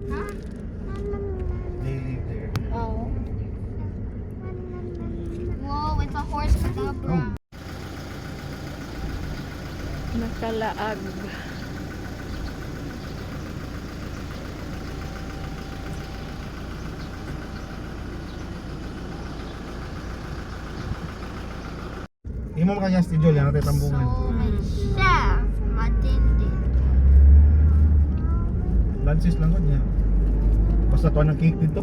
Huh? They live there. Oh. Whoa, it's a horse cadabra. Nakalaag. Imo makanya si Joel yan natin tambungan. So many chefs. Matindi. Lances lang gud niya. Basta tuwan ng cake dito.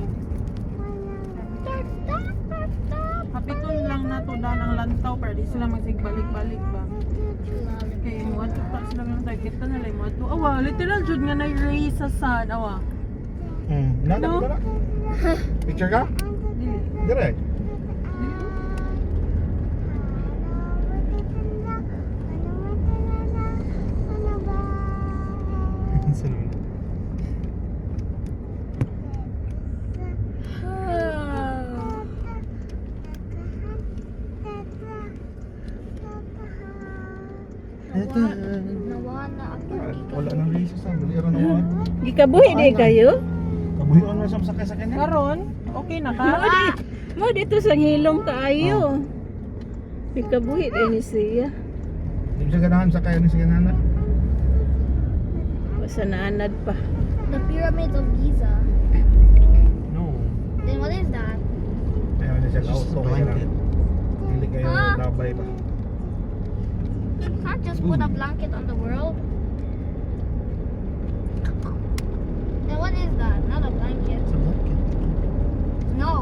Hapiton lang na to daan ang lantaw para di sila magsigbalik-balik ba. Kay mo ato pa sila ng target na nila mo ato. Awa, literal jud nga na-raise sa sun. Awa. Nada No. ba? Picture ka? Dili. Dire. Sorry. Nawana ako. Wala nang reason sa dali ra naman. Gikabuhi di kayo? Kabuhion na sa sakay-sakay na. Karon, okay na ka? Mo dito sa ngilong kaayo. Gikabuhi di ni siya. Di siya ganahan sakay ni siya nana. Basta naanad pa. The Pyramids of Giza. No. Then what is that? Ayaw na siya auto kaya lang. Hindi kayo dabay pa. Can't just put a blanket on the world. Then what is that? Not a blanket. Sa blanket. No.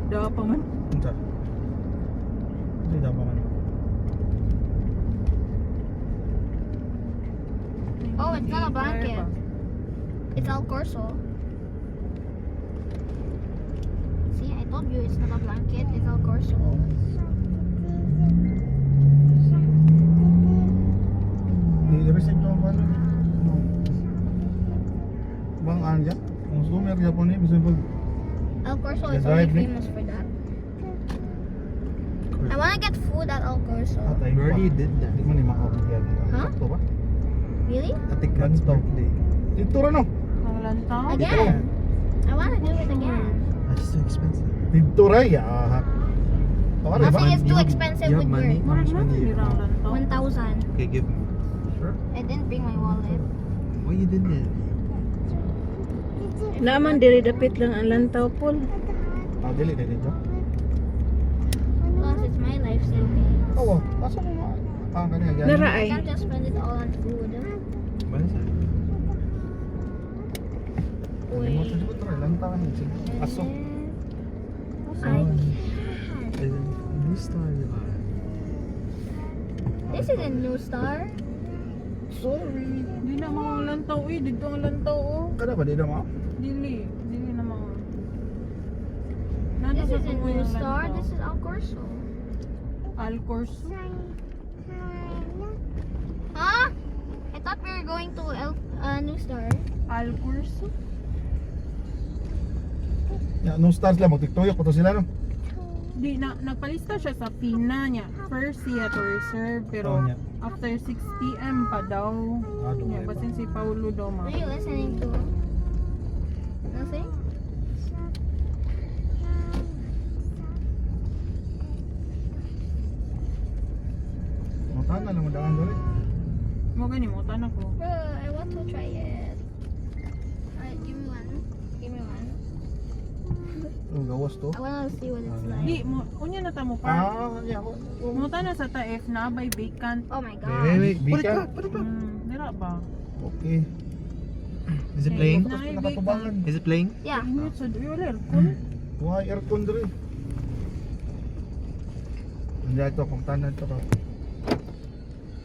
Dawa pa man. Unsa? Hindi dapat man. Oh, it's not a blanket. It's El Corso. See, I told you it's not a blanket. It's El Corso. I-receive to ang ano. Bang anja? Kung sumer Japon ni bisa pag El Corso The is drive, only eh? famous for that. I want to get food at El Corso. atay We already pa. did that. Di man ni makakagyan. Huh? Sakto ba? Really? At the God's birthday. Dito ra no. Ang lantaw? Again? I want to do it again. That's too expensive. Dito ra ya. Tawari ba? Nothing is too You have- expensive you with have money? work. How much money you Dirang have? lantaw. 1,000. Okay, give me. Sure. I didn't bring my wallet. Why you didn't? Naman diri dapit lang ang lantaw pol. Ah, dili dito. Plus, it's my life saving. Oo, asa mo ma? Ah, kanya gan. Nara I ay. can't just spend it all on food. What is that? Mo sa dito ra lang ta ni. Aso. I Is it New Star Divine? This is a new star. Sorry. Di na mga lantaw eh. Dito ang lantaw oh. Kada ba di na mo? Dili. Dili na mga. This is a new star. This is El Corso. Al Corso. Huh? I thought we were going to New Star. Al Corso? Ya, no stars lang mo TikTok ko to sila no. Di na nagpalista siya sa PINA niya. First siya to reserve pero Oh, niya. after 6 PM pa daw. Ah, doon Niya ba? basin si Paulo daw ma. What are you listening to? Nothing? Mo tana lang mo daan dali. Mo gani mo tanak ko. Bro, I want to try it. Alright, give me one. Give me one. Oh, gawas to. I want to see what it's Di like. mo unya na ta mo pa. Ah, ya ko. Mo na sa taif na by vacant. Oh my Wait, god. wait, Put it bika. back, put it back. Dira ba? Okay. Is it playing? Na ay Nakatubangan. Is it playing? Yeah. Init sa wala aircon. Why aircon diri? Hindi ito kung tanan to ka.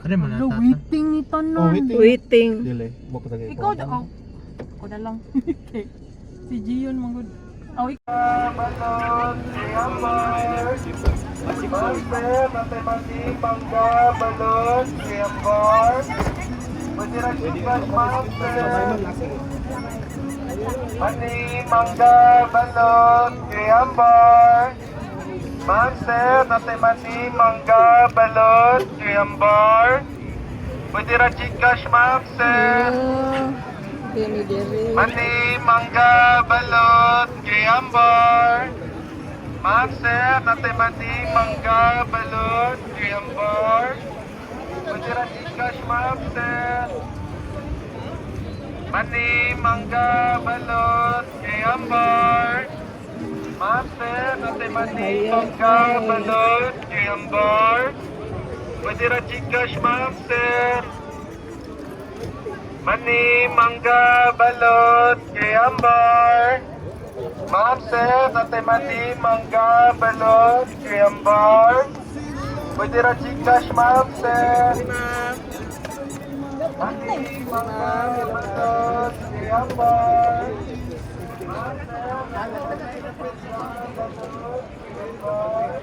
Ano mo na Hello, tata? waiting ni tanan. Oh, waiting. Waiting. Dili, bako tagay. Ikaw da oh. Ako na lang. Okay. Si Gion manggod. Oh, Balon, Triambor. Master, Matemati, Mangga, Balon, Triambor. Matirasikas, Master. Mati, Mangga, Balon, Triambor. Master, Matemati, Mangga, Balon, Triambor. Matirasikas, Master. Mani, mangga, balot, Gayambar. Ma'am, sir, nate mani, mangga, balot, Gayambar. Pwede rin Gcash, ma'am, sir. Mani, mangga, balot, Gayambar. Ma'am, sir, nate mani, mangga, balot, Gayambar. Pwede rin Gcash, ma'am, sir. Mani, mangga, balot, Gayambar. Ma'am, sir, nate mani, mangga, balot, Gayambar. Pwede rin Gcash, ma'am, sir. Mani, mangga, balot, Gayambar. Ma'am, sir, nate mani, mangga, balot, Gayambar.